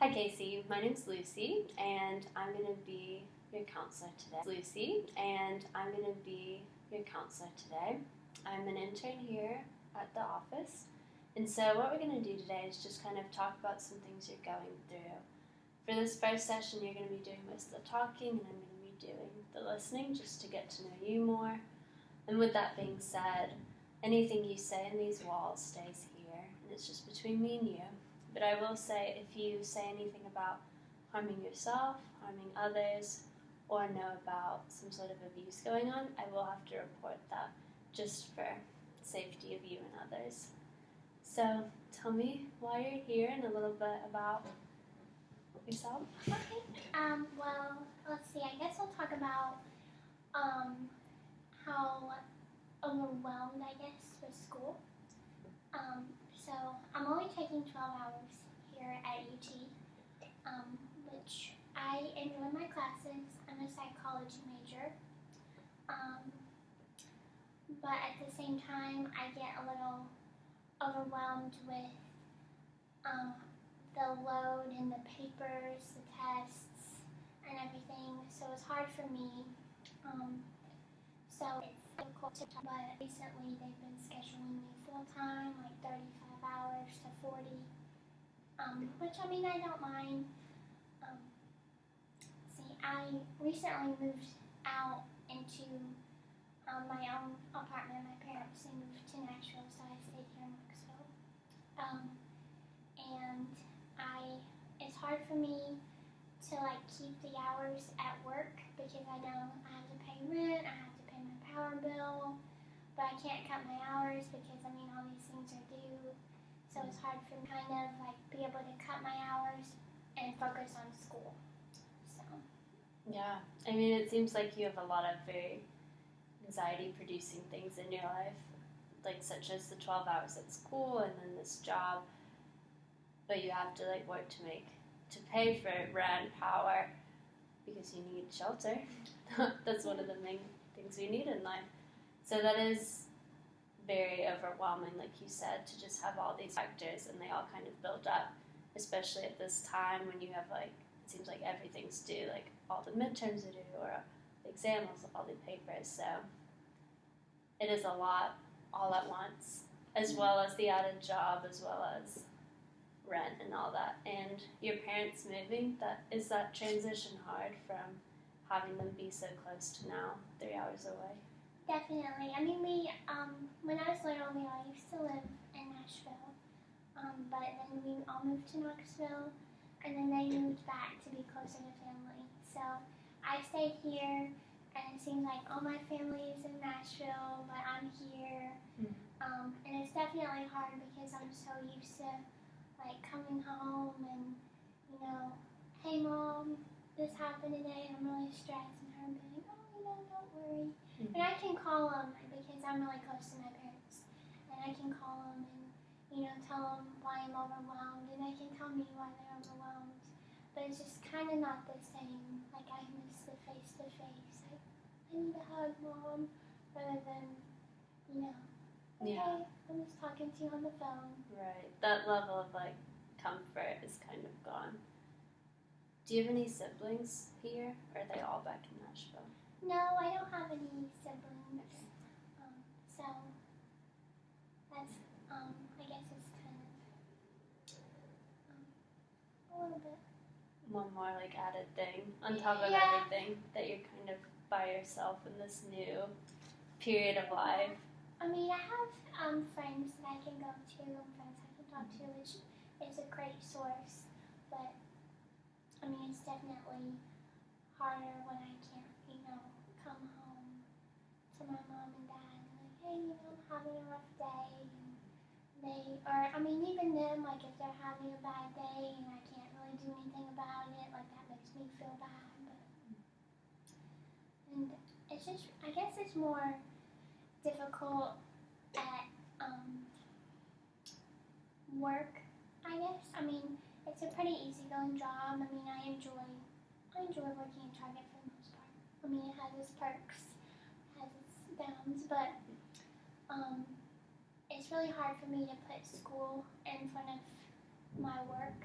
Hi Casey, my name's Lucy and I'm going to be your counselor today. I'm an intern here at the office, and so what we're going to do today is just kind of talk about some things you're going through. For this first session, you're going to be doing most of the talking and I'm going to be doing the listening just to get to know you more. And with that being said, anything you say in these walls stays here, and it's just between me and you. But I will say, if you say anything about harming yourself, harming others, or know about some sort of abuse going on, I will have to report that just for safety of you and others. So tell me why you're here and a little bit about yourself. Okay. Well, let's see. I guess I'll talk about how overwhelmed I guess with school. So I'm only taking 12 hours here at UT, which I enjoy my classes. I'm a psychology major, but at the same time I get a little overwhelmed with the load and the papers, the tests, and everything. So it's hard for me. So it's difficult to talk, but recently they've been scheduling me full-time, like 35 hours to 40, which I mean I don't mind. I recently moved out into my own apartment. My parents, they moved to Nashville, so I stayed here in Knoxville. And it's hard for me to like keep the hours at work because I know I have to pay rent, I have to pay my power bill, but I can't cut my hours because I mean all these things are due. So it's hard for me to kind of like be able to cut my hours and focus on school. So Yeah, I mean, it seems like you have a lot of very anxiety-producing things in your life, like such as the 12 hours at school and then this job, but you have to like work to pay for rent, power, because you need shelter. That's one of the main things we need in life. So that is very overwhelming, like you said, to just have all these factors and they all kind of build up, especially at this time when you have like, it seems like everything's due, like all the midterms are due or the exams, all the papers. So it is a lot all at once, as well as the added job, as well as rent and all that. And your parents moving, is that transition hard from having them be so close to now 3 hours away? definitely. I mean, when I was little, we all used to live in Nashville, but then we all moved to Knoxville, and then they moved back to be closer to family. So I stayed here, and it seems like all my family is in Nashville, but I'm here. And it's definitely hard because I'm so used to like coming home and, you know, hey mom, this happened today, and I'm really stressed, and her being, oh, you know, don't worry. And I can call them because I'm really close to my parents, and I can call them and, you know, tell them why I'm overwhelmed, and they can tell me why they're overwhelmed. But it's just kind of not the same. Like I miss the face-to-face. Like, I need a hug, mom, rather than, you know, okay, Yeah. I'm just talking to you on the phone. Right. That level of like comfort is kind of gone. Do you have any siblings here, or are they all back in Nashville? No, I don't have any siblings. So that's I guess it's kind of a little bit. One more like added thing on top of Yeah. everything, that you're kind of by yourself in this new period of life. I mean, I have friends that I can go to and friends I can talk to, which is a great source. But I mean, it's definitely harder when I can't, you know, come home to my mom and dad and like, hey, you know, I'm having a rough day. And I mean, even them, like if they're having a bad day and I can't really do anything about it, like that makes me feel bad. And it's just, I guess it's more difficult at work, I guess. I mean, it's a pretty easygoing job. I mean, I enjoy working at Target for the most part. I mean, it has its perks, it has its downs, but it's really hard for me to put school in front of my work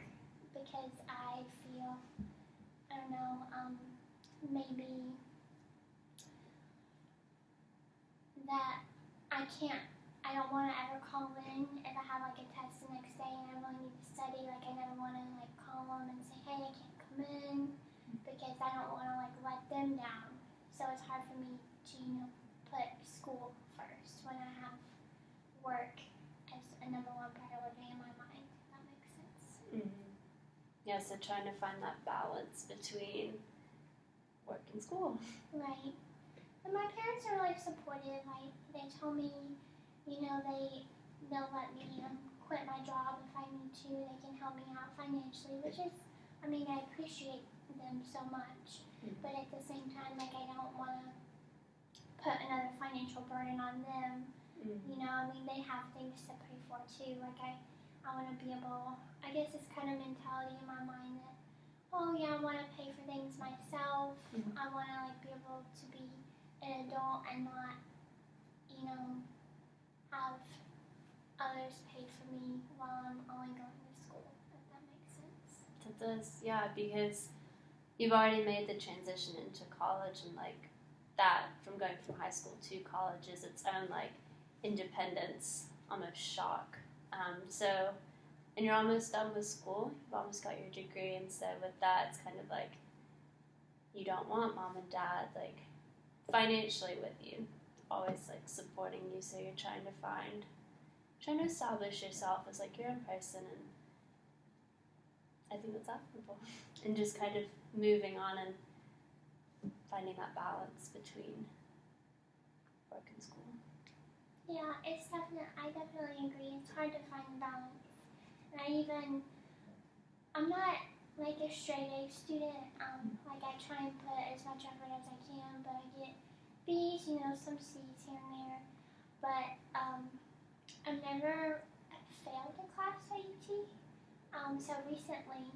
because I feel, I don't know, maybe that I don't want to ever call in if I have like a test the next day and I really need to study. Like I never want to like call them and say, hey, I can't come in because I don't want to like let them down. So it's hard for me to, put school first when I have work as a number one priority in my mind. If that makes sense. Mm-hmm. Yeah, so trying to find that balance between work and school. Right. And my parents are really supportive. Like they tell me, they'll let me quit my job if I need to. They can help me out financially, which is, I appreciate them so much. Mm-hmm. But at the same time, like I don't want to put another financial burden on them. Mm-hmm. They have things to pay for too. Like I want to be able. I guess it's kind of mentality in my mind that, oh yeah, I want to pay for things myself. Mm-hmm. I want to like be able to be an adult and not, have others pay for me while I'm only going to school, if that makes sense. It does, yeah, because you've already made the transition into college, and like that from going from high school to college is its own like independence, almost shock. And you're almost done with school, you've almost got your degree, and so with that, it's kind of like you don't want mom and dad like financially with you, always like supporting you, so you're trying to establish yourself as like your own person, and I think that's admirable. And just kind of moving on and finding that balance between work and school. Yeah, I definitely agree. It's hard to find balance. And I'm not like a straight A student. Like I try and put as much effort as I can, but I get B's, some C's here and there. But I've never failed a class at UT. So recently,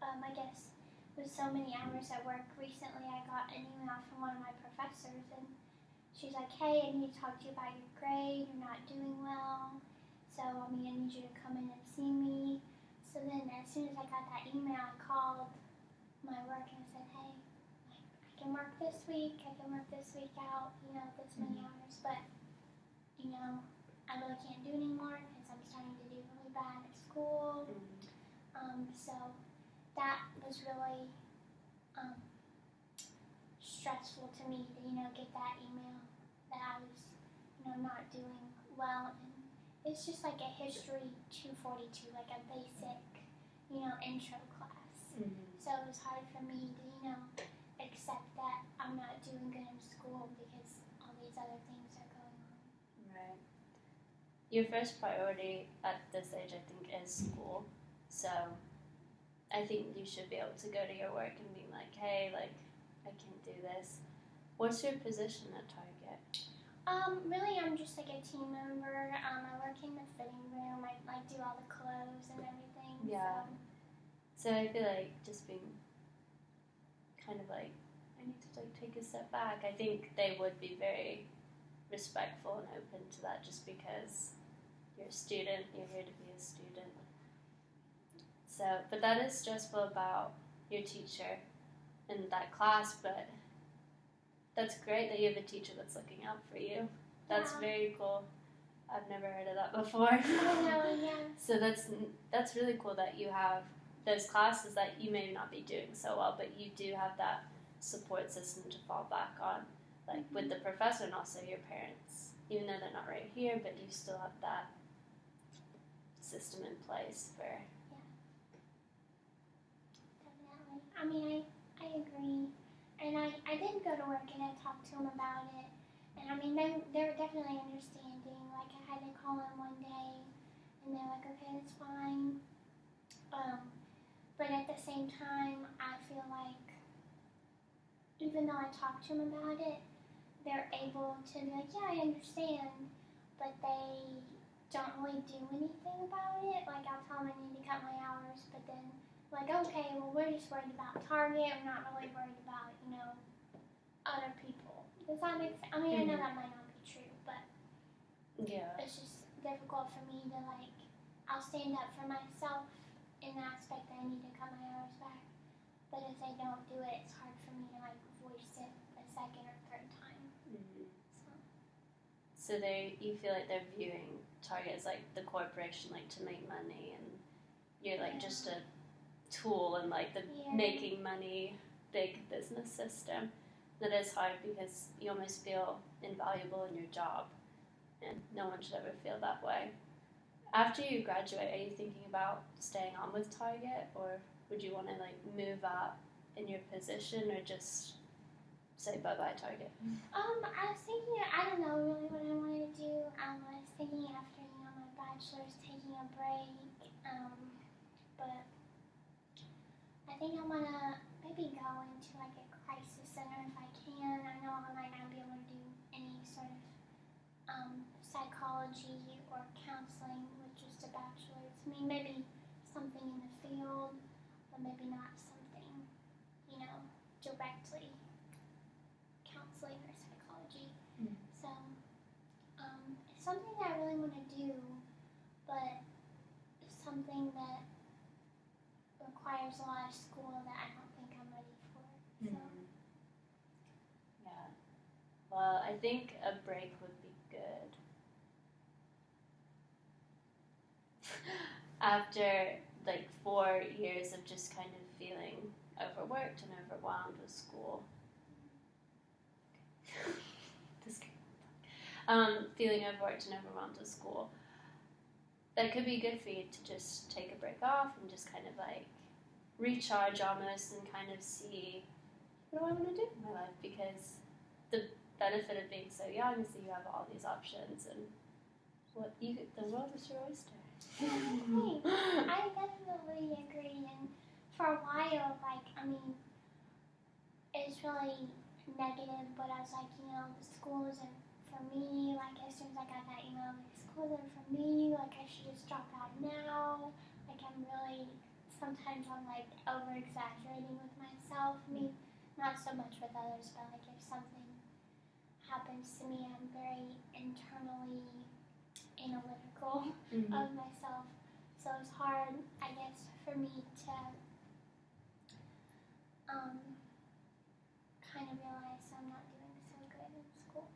I guess with so many hours at work, recently I got an email from one of my professors, and she's like, hey, I need to talk to you about your grade. You're not doing well. So, I need you to come in and see me. So then as soon as I got that email, I called my work and I said, hey, I can work this week. I can work this week out, this many hours. But, I really can't do anymore because I'm starting to do really bad at school. So that was really stressful to me to, get that email that I was, not doing well. And it's just like a history 242, like a basic, intro class. Mm-hmm. So it was hard for me to, accept that I'm not doing good in school because all these other things are going on. Right. Your first priority at this age, I think, is school. So I think you should be able to go to your work and be like, hey, like, I can't do this. What's your position at Target? Really, I'm just like a team member. I work in the fitting room. I like do all the clothes and everything. Yeah. So I feel like just being kind of like, I need to like take a step back. I think they would be very respectful and open to that, just because you're a student, you're here to be a student. So, but that is stressful about your teacher in that class, but that's great that you have a teacher that's looking out for you. That's very cool. I've never heard of that before. I know, yeah. So that's really cool that you have those classes that you may not be doing so well, but you do have that support system to fall back on, like with the professor and also your parents. Even though they're not right here, but you still have that system in place for. Yeah, definitely. I agree. And I did go to work and I talked to them about it. And they were definitely understanding. Like I had to call them one day and they're like, okay, that's fine. But at the same time, I feel like even though I talked to them about it, they're able to be like, yeah, I understand, but they don't really do anything about it. Like I'll tell them I need to cut my hours, but then like, okay, well we're just worried about Target. We're not really worried about, other people. Does that make sense? I know that might not be true, but yeah, it's just difficult for me to like, I'll stand up for myself, in the aspect that I need to cut my hours back. But if they don't do it, it's hard for me to like voice it a second or third time. Mm-hmm. So you feel like they're viewing Target as like the corporation, like to make money, and you're like just a tool in like the making money big business system. That is hard because you almost feel invaluable in your job, and no one should ever feel that way. After you graduate, are you thinking about staying on with Target, or would you want to like move up in your position, or just say bye-bye Target? I was thinking, I don't know really what I want to do. I was thinking after, my bachelor's, taking a break. But I think I want to maybe go into like a crisis center if I can. I know I might not be able to do any sort of psychology or counseling with just a bachelor's. I mean, maybe something in the field, but maybe not something, directly counseling or psychology. So it's something that I really want to do, but it's something that requires a lot of school that I don't think I'm ready for. So. Yeah. Well, I think a break would be good. After like 4 years of just kind of feeling overworked and overwhelmed with school. Feeling overworked and overwhelmed with school. That could be good for you to just take a break off and just kind of like recharge almost and kind of see what do I want to do in my life, because the benefit of being so young is that you have all these options and the world is your oyster. I definitely agree, and for a while, it's really negative, but I was like, the school isn't for me. Like, as soon as I got that email, like, school isn't for me, like, I should just drop out now. Like, sometimes I'm like over-exaggerating with myself. I mean, not so much with others, but like if something happens to me, I'm very internally analytical of myself. So it's hard, I guess, for me to kind of realize I'm not doing so good in school.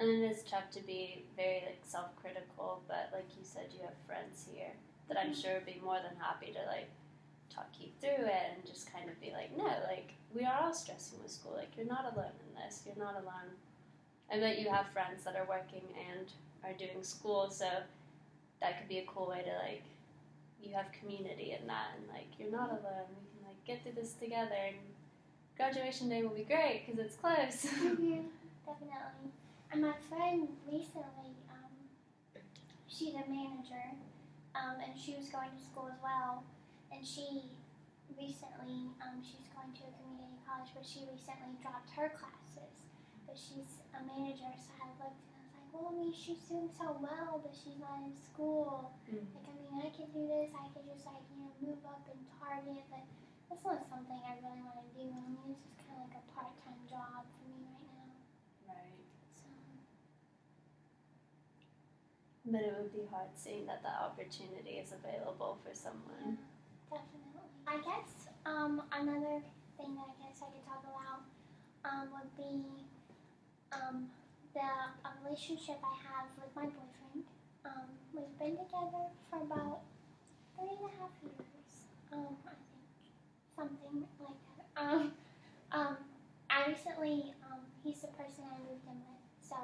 And it is tough to be very like self-critical, but like you said, you have friends here that I'm sure would be more than happy to like talk you through it and just kind of be like, no, like we are all stressing with school. Like you're not alone in this. You're not alone. I bet you have friends that are working and are doing school, so that could be a cool way to like you have community in that, and like you're not alone. We can like get through this together, and graduation day will be great because it's close. Definitely. And my friend recently, she's a manager, and she was going to school as well. And she recently, she's going to a community college, but she recently dropped her classes. But she's a manager, so I looked and I was like, well, she's doing so well, but she's not in school. Like, I could do this. I could just move up in Target, but that's not something I really want to do. It's just kind of like a part-time job for me right now. Right. So. But it would be hard seeing that the opportunity is available for someone. Yeah, definitely. I guess another thing that I guess I could talk about would be the relationship I have with my boyfriend. We've been together for about 3.5 years, I think, something like that. I recently, he's the person I moved in with, so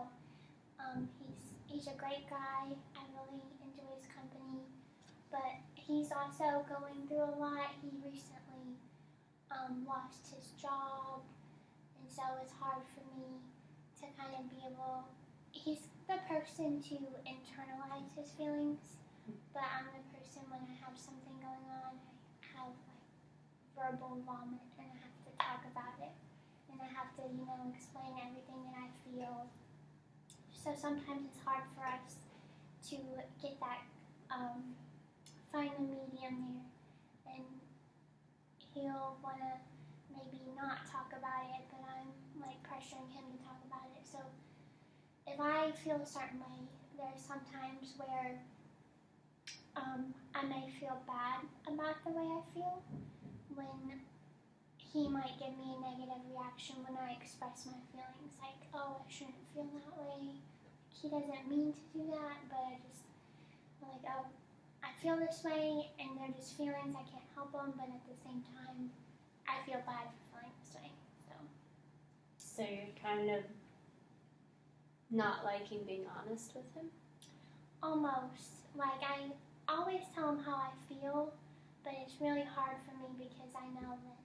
he's a great guy. I really enjoy his company, but he's also going through a lot. He recently lost his job, and so it's hard for me to kind of be able. He's the person to internalize his feelings, but I'm the person when I have something going on, I have like verbal vomit, and I have to talk about it, and I have to explain everything that I feel. So sometimes it's hard for us to get that find the medium there, and he'll want to maybe not talk about it, but I'm like pressuring him to talk about it. So if I feel a certain way, there's sometimes where I may feel bad about the way I feel when he might give me a negative reaction when I express my feelings, like, oh, I shouldn't feel that way. He doesn't mean to do that, but I just, like, oh, I feel this way, and they're just feelings, I can't help them, but at the same time, I feel bad for feeling this way, so. So you're kind of not liking being honest with him? Almost. Like, I always tell him how I feel, but it's really hard for me because I know that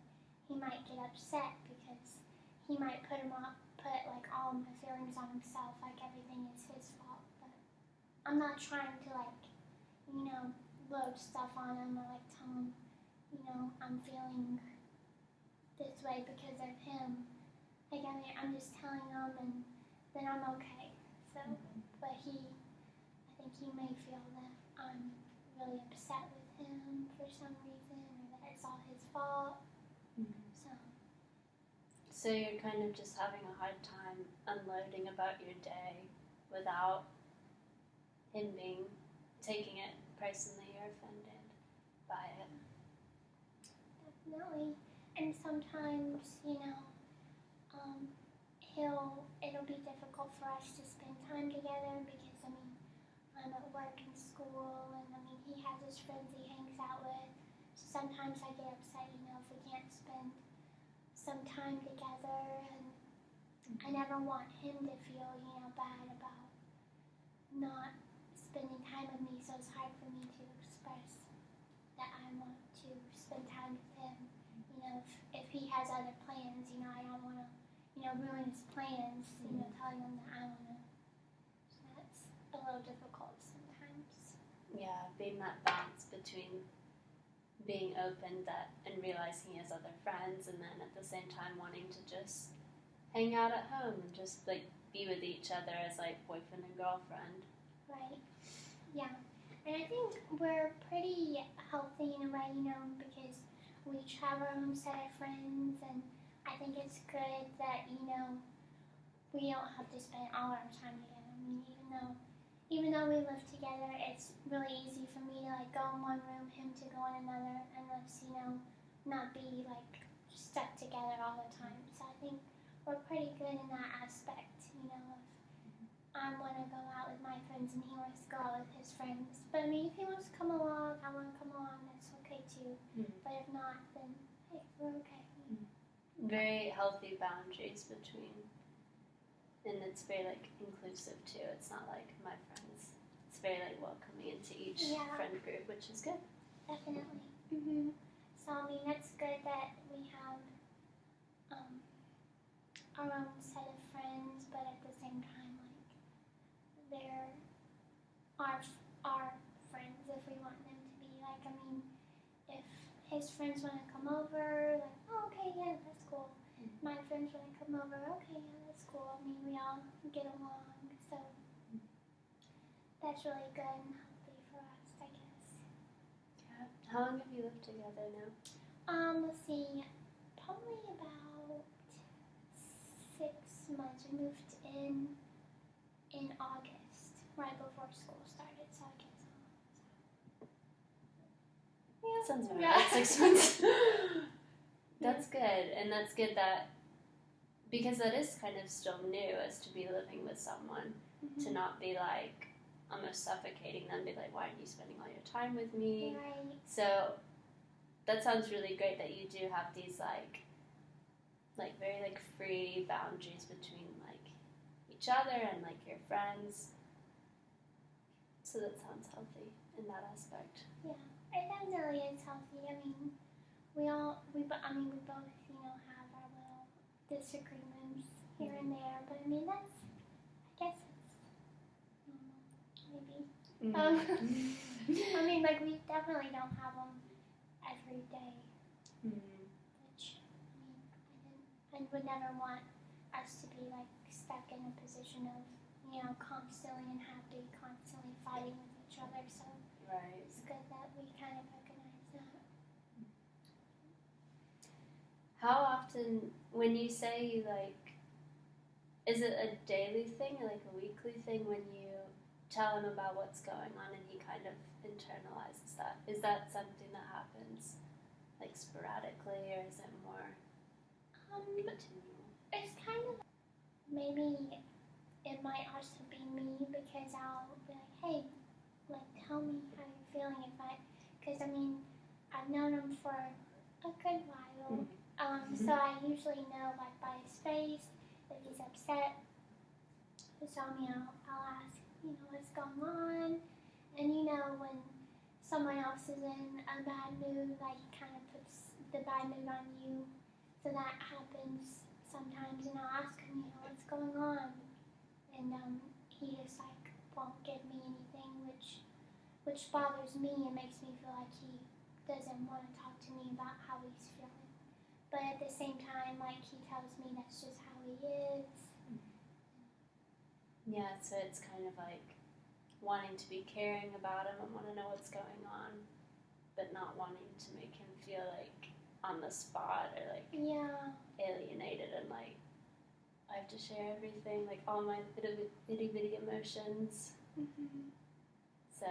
he might get upset because he might put like all of my feelings on himself, like everything is his fault. But I'm not trying to load stuff on him or like tell him, I'm feeling this way because of him. Like, I mean, I'm just telling him and then I'm okay. So, but I think he may feel that I'm really upset with him for some reason or that it's all his fault. So you're kind of just having a hard time unloading about your day without him taking it personally or offended by it. Definitely. And sometimes, it'll be difficult for us to spend time together because, I'm at work and school and, he has his friends he hangs out with. So sometimes I get upset, if we can't spend some time together, and I never want him to feel, bad about not spending time with me, so it's hard for me to express that I want to spend time with him. If he has other plans, I don't want to, ruin his plans, telling him that I want to. So that's a little difficult sometimes. Yeah, being that balance between being open and realizing he has other friends, and then at the same time wanting to just hang out at home and just like be with each other as like boyfriend and girlfriend. Right. Yeah. And I think we're pretty healthy in a way, because we each have our own set of friends, and I think it's good that, we don't have to spend all our time together. Even though we live together, it's really easy for me to like go in one room, him to go in another, and us, not be like stuck together all the time. So I think we're pretty good in that aspect, if I want to go out with my friends and he wants to go out with his friends. But if he wants to come along, I want to come along, that's okay too. But if not, then hey, we're okay. Very healthy boundaries between, and it's very like inclusive too. It's not like my friends. It's very like welcoming into each friend group, which is good. Definitely. So that's good that we have our own set of friends, but at the same time, like they're our friends if we want them to be. Like, if his friends want to come over, like, oh, okay, yeah, that's cool. My friends want to come over, okay, yeah, that's cool. We all get along, so that's really good and healthy for us, I guess. Yeah. How long have you lived together now? Let's see, probably about 6 months. We moved in August, right before school started, so I guess. Yeah, sounds about right. 6 months. That's good, and that's good that, because that is kind of still new, as to be living with someone, to not be like almost suffocating them, be like, why aren't you spending all your time with me? Right. So that sounds really great that you do have these like very like free boundaries between like each other and like your friends. So that sounds healthy in that aspect. Yeah, it definitely is healthy. We both, have our little disagreements here and there, but that's, I guess it's normal, maybe. Like, we definitely don't have them every day, which, I would never want us to be, like, stuck in a position of, constantly unhappy, constantly fighting with each other, so right. It's good that we kind of recognize that. How often, when you say you like, is it a daily thing or like a weekly thing when you tell him about what's going on and he kind of internalizes that. Is that something that happens like sporadically, or is it more continual? It's kind of maybe it might also be me because I'll be like, hey, like tell me how you're feeling because I mean I've known him for a good while, so I usually know like by his face if he's upset. So I'll ask, what's going on, and when someone else is in a bad mood, like he kind of puts the bad mood on you. So that happens sometimes, and I'll ask him, what's going on, and he just like won't give me anything, which bothers me and makes me feel like he doesn't want to talk to me about how he's feeling. But at the same time, like he tells me that's just how he is. Yeah, so it's kind of like wanting to be caring about him and want to know what's going on, but not wanting to make him feel like on the spot or like alienated and like I have to share everything, like all my itty bitty emotions. So